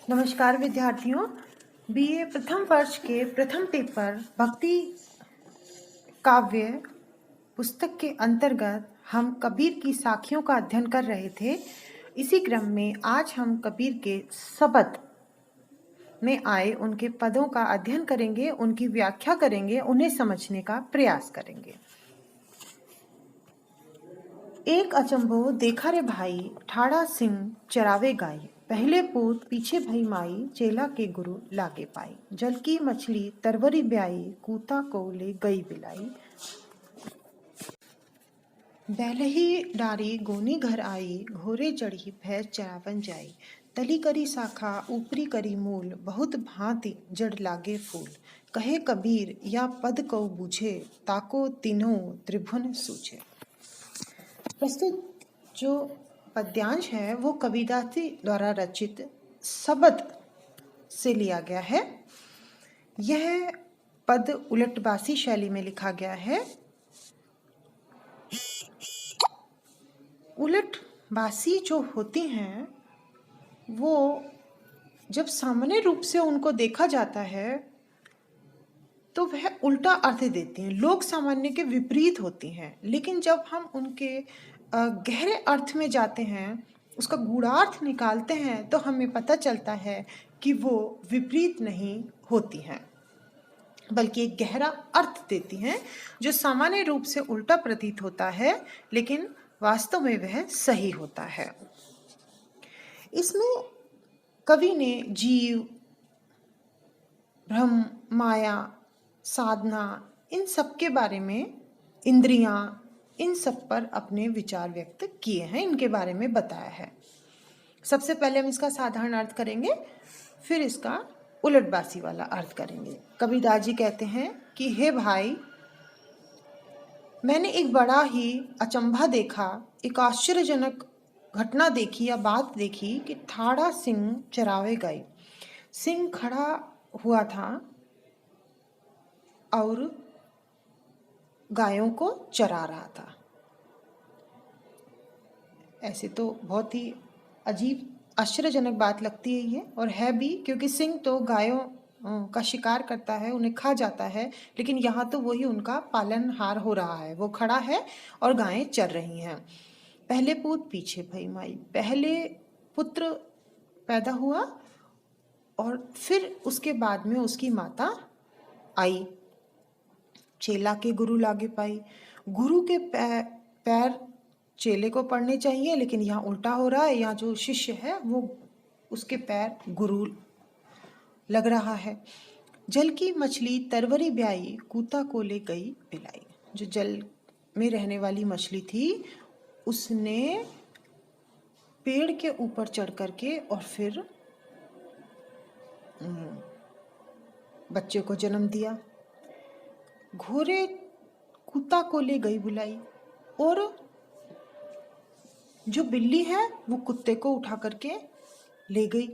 नमस्कार विद्यार्थियों। बीए प्रथम वर्ष के प्रथम पेपर भक्ति काव्य पुस्तक के अंतर्गत हम कबीर की साखियों का अध्ययन कर रहे थे। इसी क्रम में आज हम कबीर के शब्द में आए उनके पदों का अध्ययन करेंगे, उनकी व्याख्या करेंगे, उन्हें समझने का प्रयास करेंगे। एक अचंभो देखा रे भाई, ठाड़ा सिंह चरावे गाई। पहले पूत पीछे भई माई, चेला के गुरु लागे पाई। जल की मछली तरवरी ब्याई, कूता को ले गई बिलाई। बैलही डारी गोनी घर आई, घोरे चढ़ी भैंस चरावन जाई। तली करी शाखा ऊपरी करी मूल, बहुत भांति जड़ लागे फूल। कहे कबीर या पद को बूझे, ताको तीनों त्रिभुवन सूझे। प्रस्तुत जो पद्यांश है वो कबीरदास द्वारा रचित शब्द से लिया गया है। यह पद उलटबासी शैली में लिखा गया है। उलटबासी जो होती हैं वो जब सामान्य रूप से उनको देखा जाता है तो वह उल्टा अर्थ देती हैं, लोक सामान्य के विपरीत होती हैं। लेकिन जब हम उनके गहरे अर्थ में जाते हैं, उसका गूढ़ार्थ निकालते हैं, तो हमें पता चलता है कि वो विपरीत नहीं होती हैं, बल्कि एक गहरा अर्थ देती हैं जो सामान्य रूप से उल्टा प्रतीत होता है, लेकिन वास्तव में वह सही होता है। इसमें कवि ने जीव, ब्रह्म, माया, साधना, इन सब के बारे में, इंद्रियां, इन सब पर अपने विचार व्यक्त किए हैं, इनके बारे में बताया है। सबसे पहले हम इसका साधारण अर्थ करेंगे, फिर इसका उलटबासी वाला अर्थ करेंगे। कबीरदास जी कहते हैं कि हे भाई, मैंने एक बड़ा ही अचंभा देखा, एक आश्चर्यजनक घटना देखी या बात देखी कि ठाड़ा सिंह चरावे गए। सिंह खड़ा हुआ था और गायों को चरा रहा था। ऐसे तो बहुत ही अजीब आश्चर्यजनक बात लगती है ये, और है भी, क्योंकि सिंह तो गायों का शिकार करता है, उन्हें खा जाता है, लेकिन यहाँ तो वही उनका पालनहार हो रहा है। वो खड़ा है और गायें चर रही हैं। पहले पूत पीछे भई माई, पहले पुत्र पैदा हुआ और फिर उसके बाद में उसकी माता आई। चेला के गुरु लागे पाई, गुरु के पैर चेले को पड़ने चाहिए, लेकिन यहाँ उल्टा हो रहा है। यहाँ जो शिष्य है वो उसके पैर गुरु लग रहा है। जल की मछली तरवरी ब्याई, कूता को ले गई बिलाई। जो जल में रहने वाली मछली थी उसने पेड़ के ऊपर चढ़ करके और फिर बच्चे को जन्म दिया। घोड़े कुत्ता को ले गई बुलाई, और जो बिल्ली है वो कुत्ते को उठा करके ले गई।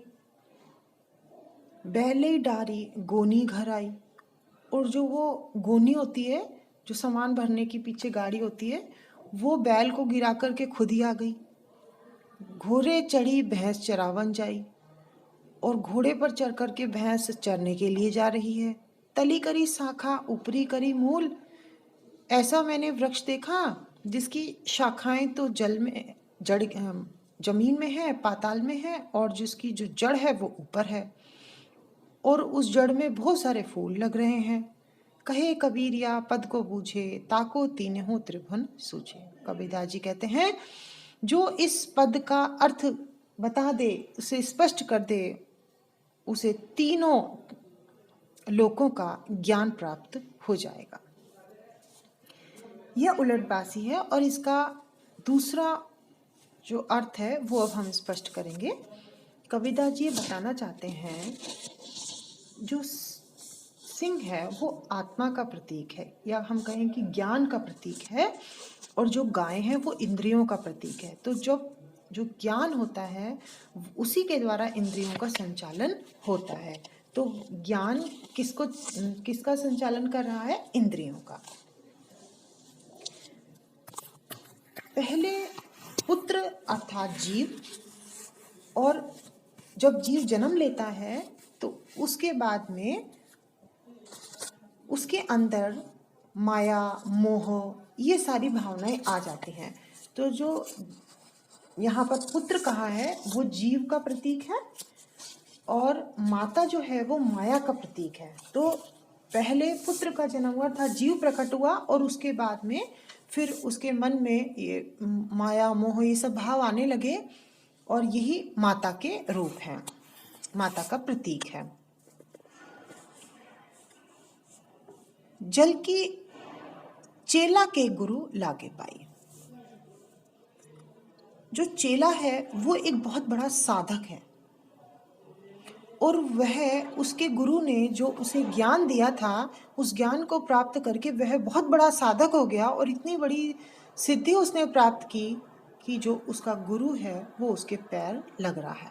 बैले डारी गोनी घर आई, और जो वो गोनी होती है, जो सामान भरने की पीछे गाड़ी होती है, वो बैल को गिरा करके खुद ही आ गई। घोड़े चढ़ी भैंस चरावन जाई, और घोड़े पर चढ़ करके भैंस चरने के लिए जा रही है। तली करी शाखा ऊपरी करी मूल, ऐसा मैंने वृक्ष देखा जिसकी शाखाएं तो जल में जड़ जमीन में है, पाताल में है, और जिसकी जो जड़ है वो ऊपर है, और उस जड़ में बहुत सारे फूल लग रहे हैं। कहे कबीर या पद को बूझे, ताको तीनों त्रिभुवन सूझे। कबीरदास जी कहते हैं जो इस पद का अर्थ बता दे, उसे स्पष्ट कर दे, उसे तीनों लोकों का ज्ञान प्राप्त हो जाएगा। यह उलटबासी है, और इसका दूसरा जो अर्थ है वो अब हम स्पष्ट करेंगे। कबीरदास जी बताना चाहते हैं जो सिंह है वो आत्मा का प्रतीक है, या हम कहें कि ज्ञान का प्रतीक है, और जो गाय है वो इंद्रियों का प्रतीक है। तो जो ज्ञान होता है उसी के द्वारा इंद्रियों का संचालन होता है। तो ज्ञान किसका संचालन कर रहा है? इंद्रियों का। पहले पुत्र अर्थात जीव, और जब जीव जन्म लेता है तो उसके बाद में उसके अंदर माया, मोह, ये सारी भावनाएं आ जाती हैं। तो जो यहाँ पर पुत्र कहा है वो जीव का प्रतीक है और माता जो है वो माया का प्रतीक है। तो पहले पुत्र का जन्म हुआ था, जीव प्रकट हुआ और उसके बाद में फिर उसके मन में ये माया, मोह, ये सब भाव आने लगे और यही माता के रूप हैं, माता का प्रतीक है। जल की चेला के गुरु लागे पाई। जो चेला है वो एक बहुत बड़ा साधक है और वह उसके गुरु ने जो उसे ज्ञान दिया था उस ज्ञान को प्राप्त करके वह बहुत बड़ा साधक हो गया और इतनी बड़ी सिद्धि उसने प्राप्त की कि जो उसका गुरु है वो उसके पैर लग रहा है।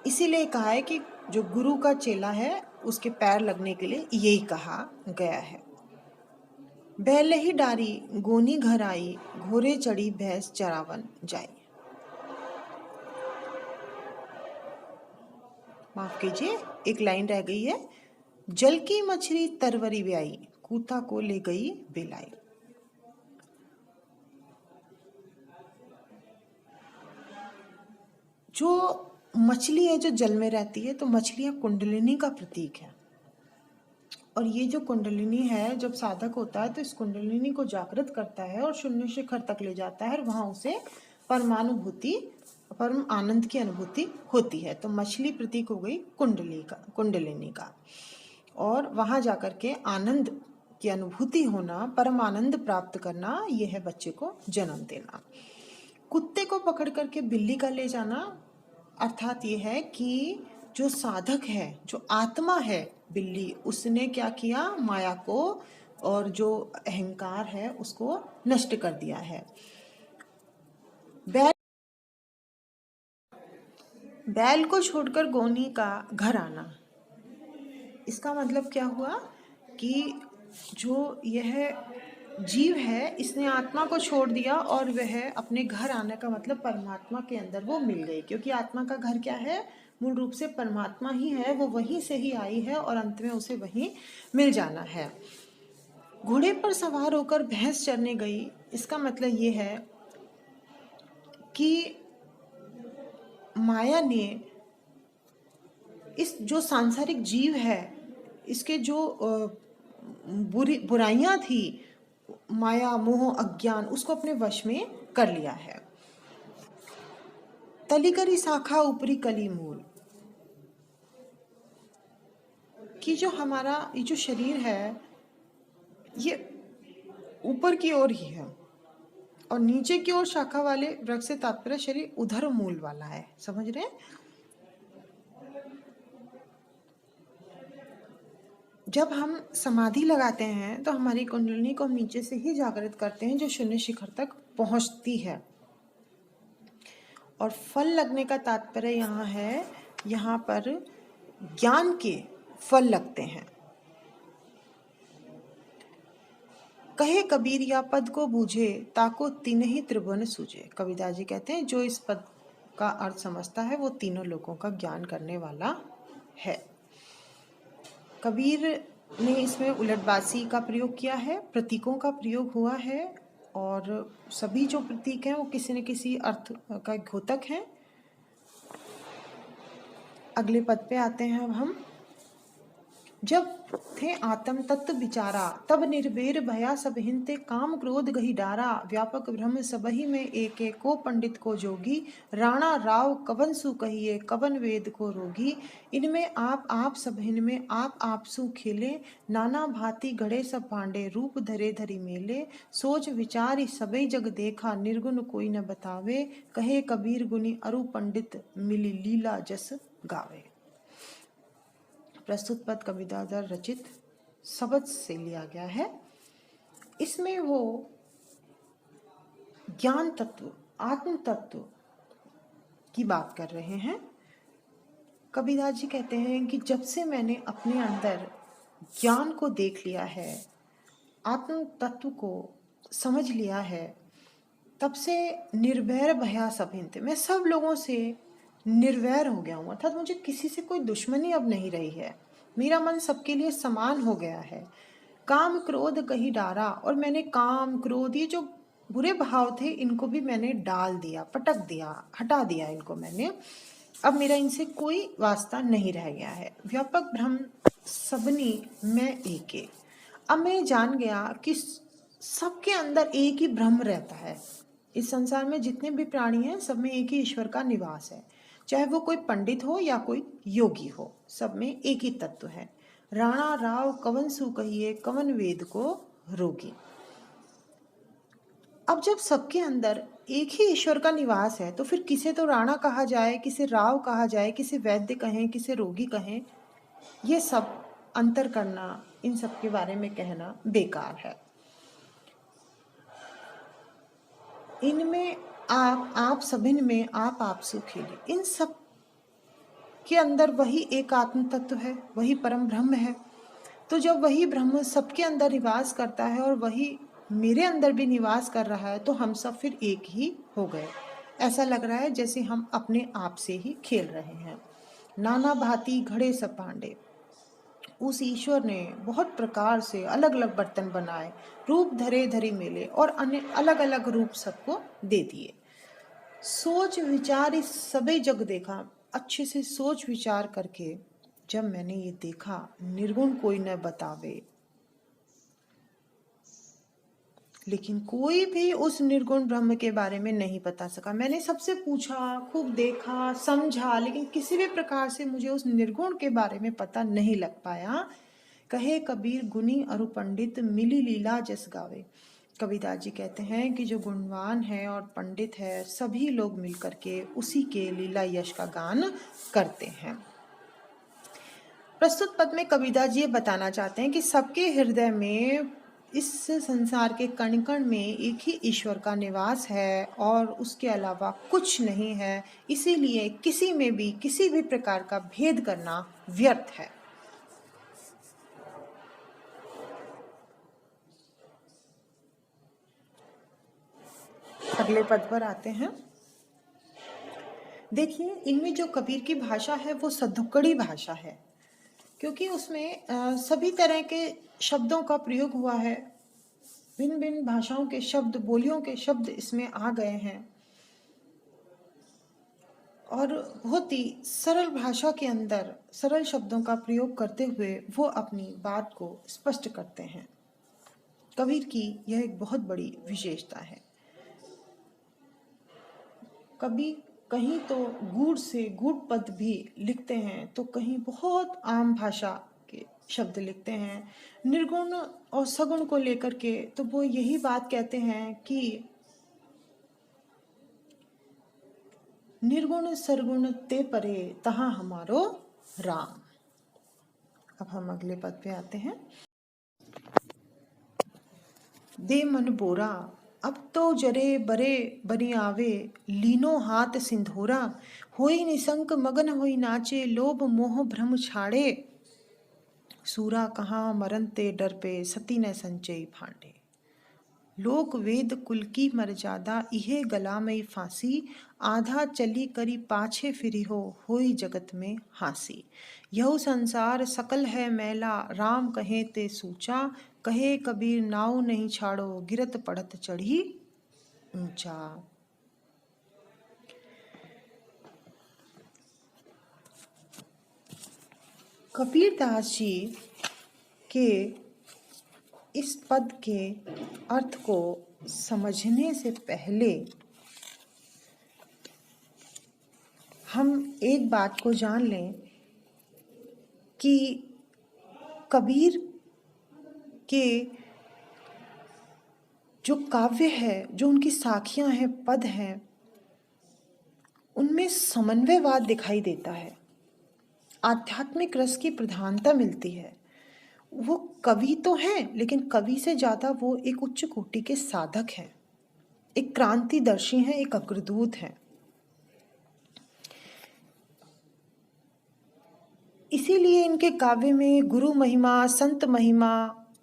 इसीलिए कहा है कि जो गुरु का चेला है उसके पैर लगने के लिए यही कहा गया है। बैल ही डारी गोनी घर आई, घोड़े चढ़ी भैंस चरावन जाई। माफ कीजिए, एक लाइन रह गई है। जल की मछली तरवरी ब्याई, कूता को ले गई बेलाई। जो मछली है जो जल में रहती है तो मछलियां कुंडलिनी का प्रतीक है और ये जो कुंडलिनी है जब साधक होता है तो इस कुंडलिनी को जागृत करता है और शून्य शिखर तक ले जाता है और वहां उसे परमानुभूति, परम आनंद की अनुभूति होती है। तो मछली प्रतीक हो गई कुंडलिनी का और वहां जाकर के आनंद की अनुभूति होना, परम आनंद प्राप्त करना, यह है बच्चे को जन्म देना। कुत्ते को पकड़ करके बिल्ली का ले जाना अर्थात ये है कि जो साधक है, जो आत्मा है बिल्ली, उसने क्या किया, माया को और जो अहंकार है उसको नष्ट कर दिया है। बैल को छोड़कर गोनी का घर आना, इसका मतलब क्या हुआ कि जो यह जीव है इसने आत्मा को छोड़ दिया और वह अपने घर आने का मतलब परमात्मा के अंदर वो मिल गई, क्योंकि आत्मा का घर क्या है, मूल रूप से परमात्मा ही है, वो वहीं से ही आई है और अंत में उसे वहीं मिल जाना है। घोड़े पर सवार होकर भैंस चरने गई, इसका मतलब ये है कि माया ने इस जो सांसारिक जीव है इसके जो बुराइयां थी, माया, मोह, अज्ञान, उसको अपने वश में कर लिया है। तली करी शाखा ऊपरी कली मूल, कि जो हमारा ये जो शरीर है ये ऊपर की ओर ही है और नीचे की ओर शाखा वाले वृक्ष से तात्पर्य शरीर उधर मूल वाला है। समझ रहे हैं? जब हम समाधि लगाते हैं तो हमारी कुंडलिनी को नीचे से ही जागृत करते हैं जो शून्य शिखर तक पहुंचती है। और फल लगने का तात्पर्य यहाँ है, यहाँ पर ज्ञान के फल लगते हैं। कहे कबीर या पद को बूझे, ताको तीन ही त्रिभुवन सूझे। कबीरदास जी कहते हैं जो इस पद का अर्थ समझता है वो तीनों लोगों का ज्ञान करने वाला है। कबीर ने इसमें उलटबासी का प्रयोग किया है, प्रतीकों का प्रयोग हुआ है और सभी जो प्रतीक हैं वो किसी न किसी अर्थ का द्योतक हैं। अगले पद पे आते हैं अब हम। जब थे आत्म तत्व विचारा, तब निर्भेर भया सब हिंते, काम क्रोध गही डारा, व्यापक ब्रह्म सबही में एक एक को पंडित को जोगी, राणा राव कवन सु कहिए, कवन वेद को रोगी, इनमें आप सब हिनमें आप सु खेले, नाना भांति घड़े सब पांडे, रूप धरे धरी मेले, सोच विचार सबई जग देखा, निर्गुण कोई न बतावे, कहे कबीर गुनी अरु पंडित, मिली लीला जस गावे। प्रस्तुत पद कबीरदास द्वारा रचित शब्द से लिया गया है। इसमें वो ज्ञान तत्व, आत्म तत्व की बात कर रहे हैं। कबीरदास जी कहते हैं कि जब से मैंने अपने अंदर ज्ञान को देख लिया है, आत्म तत्व को समझ लिया है, तब से निर्वैर भया सभिन्ते, मैं सब लोगों से निर्वैर हो गया हूँ, अर्थात मुझे किसी से कोई दुश्मनी अब नहीं रही है। मेरा मन सबके लिए समान हो गया है। काम क्रोध कहीं डारा, और मैंने काम क्रोध ये जो बुरे भाव थे इनको भी मैंने डाल दिया, पटक दिया, हटा दिया इनको मैंने। अब मेरा इनसे कोई वास्ता नहीं रह गया है। व्यापक ब्रह्म सबनी मैं एके। अब मैं जान गया कि सबके अंदर एक ही ब्रह्म रहता है। इस संसार में जितने भी प्राणी हैं सब में एक ही ईश्वर का निवास है। चाहे वो कोई पंडित हो या कोई योगी हो, सब में एक ही तत्व है। राणा राव कवन सु कहिए, कवन वेद को रोगी। अब जब सबके अंदर एक ही ईश्वर का निवास है तो फिर किसे तो राणा कहा जाए, किसे राव कहा जाए, किसे वैद्य कहें, किसे रोगी कहें, ये सब अंतर करना, इन सब के बारे में कहना बेकार है। इनमें आप सभिन में आप सुखेली, इन सब के अंदर वही एक आत्म तत्व है, वही परम ब्रह्म है। तो जब वही ब्रह्म सबके अंदर निवास करता है और वही मेरे अंदर भी निवास कर रहा है, तो हम सब फिर एक ही हो गए। ऐसा लग रहा है जैसे हम अपने आप से ही खेल रहे हैं। नाना भांति घड़े सब पांडे, उस ईश्वर ने बहुत प्रकार से अलग अलग बर्तन बनाए, रूप धरे धरी मेले, और अन्य अलग अलग रूप सबको दे दिए। सोच विचार इस सबे जग देखा, अच्छे से सोच विचार करके जब मैंने ये देखा, निर्गुण कोई न बतावे, लेकिन कोई भी उस निर्गुण ब्रह्म के बारे में नहीं बता सका। मैंने सबसे पूछा, खूब देखा, समझा, लेकिन किसी भी प्रकार से मुझे उस निर्गुण के बारे में पता नहीं लग पाया। कहे कबीर गुनी अरु पंडित, मिली लीला जस गावे। कबीरदास जी कहते हैं कि जो गुणवान है और पंडित है, सभी लोग मिलकर के उसी के लीला यश का गान करते हैं। प्रस्तुत पद में कबीरदास जी ये बताना चाहते हैं कि सबके हृदय में, इस संसार के कण कण में एक ही ईश्वर का निवास है और उसके अलावा कुछ नहीं है। इसीलिए किसी में भी किसी भी प्रकार का भेद करना व्यर्थ है। अगले पद पर आते हैं। देखिए, इनमें जो कबीर की भाषा है वो सद्धुक्कड़ी भाषा है, क्योंकि उसमें सभी तरह के शब्दों का प्रयोग हुआ है। भिन्न भिन्न भाषाओं के शब्द, बोलियों के शब्द इसमें आ गए हैं, और बहुत ही सरल भाषा के अंदर सरल शब्दों का प्रयोग करते हुए वो अपनी बात को स्पष्ट करते हैं। कबीर की यह एक बहुत बड़ी विशेषता है। कबीर कहीं तो गूढ़ से गूढ़ पद भी लिखते हैं, तो कहीं बहुत आम भाषा के शब्द लिखते हैं। निर्गुण और सगुण को लेकर के तो वो यही बात कहते हैं कि निर्गुण सरगुण ते परे, तहाँ हमारो राम। अब हम अगले पद पे आते हैं। दे मन बोरा, अब तो जरे बरे बनी आवे, लीनो हाथ सिंधोरा, होई निसंक मगन होई नाचे, लोभ मोह भ्रम छाड़े, सूरा कहाँ मरन ते डर पे, सती न संचय फांडे। लोक वेद कुल की मर्यादा, इहे गला में फांसी, आधा चली करी पाछे फिरी होई जगत में हासी। यह संसार सकल है मैला, राम कहे ते सूचा, कहे कबीर नाव नहीं छाड़ो, गिरत पड़त चढ़ी ऊंचा। कबीरदास जी के इस पद के अर्थ को समझने से पहले हम एक बात को जान लें कि कबीर के जो काव्य है, जो उनकी साखियां हैं, पद हैं, उनमें समन्वयवाद दिखाई देता है, आध्यात्मिक रस की प्रधानता मिलती है। वो कवि तो हैं, लेकिन कवि से ज़्यादा वो एक उच्च कोटि के साधक हैं, एक क्रांतिदर्शी हैं, एक अग्रदूत हैं। इसीलिए इनके काव्य में गुरु महिमा, संत महिमा,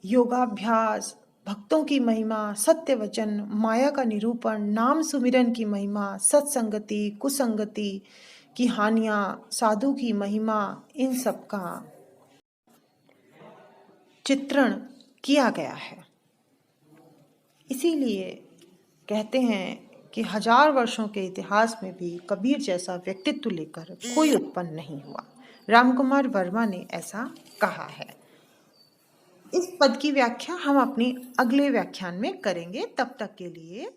योगाभ्यास, भक्तों की महिमा, सत्य वचन, माया का निरूपण, नाम सुमिरन की महिमा, सत्संगति, कुसंगति की हानियाँ, साधु की महिमा, इन सब का चित्रण किया गया है। इसीलिए कहते हैं कि 1000 वर्षों के इतिहास में भी कबीर जैसा व्यक्तित्व लेकर कोई उत्पन्न नहीं हुआ। रामकुमार वर्मा ने ऐसा कहा है। इस पद की व्याख्या हम अपने अगले व्याख्यान में करेंगे। तब तक के लिए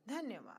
धन्यवाद।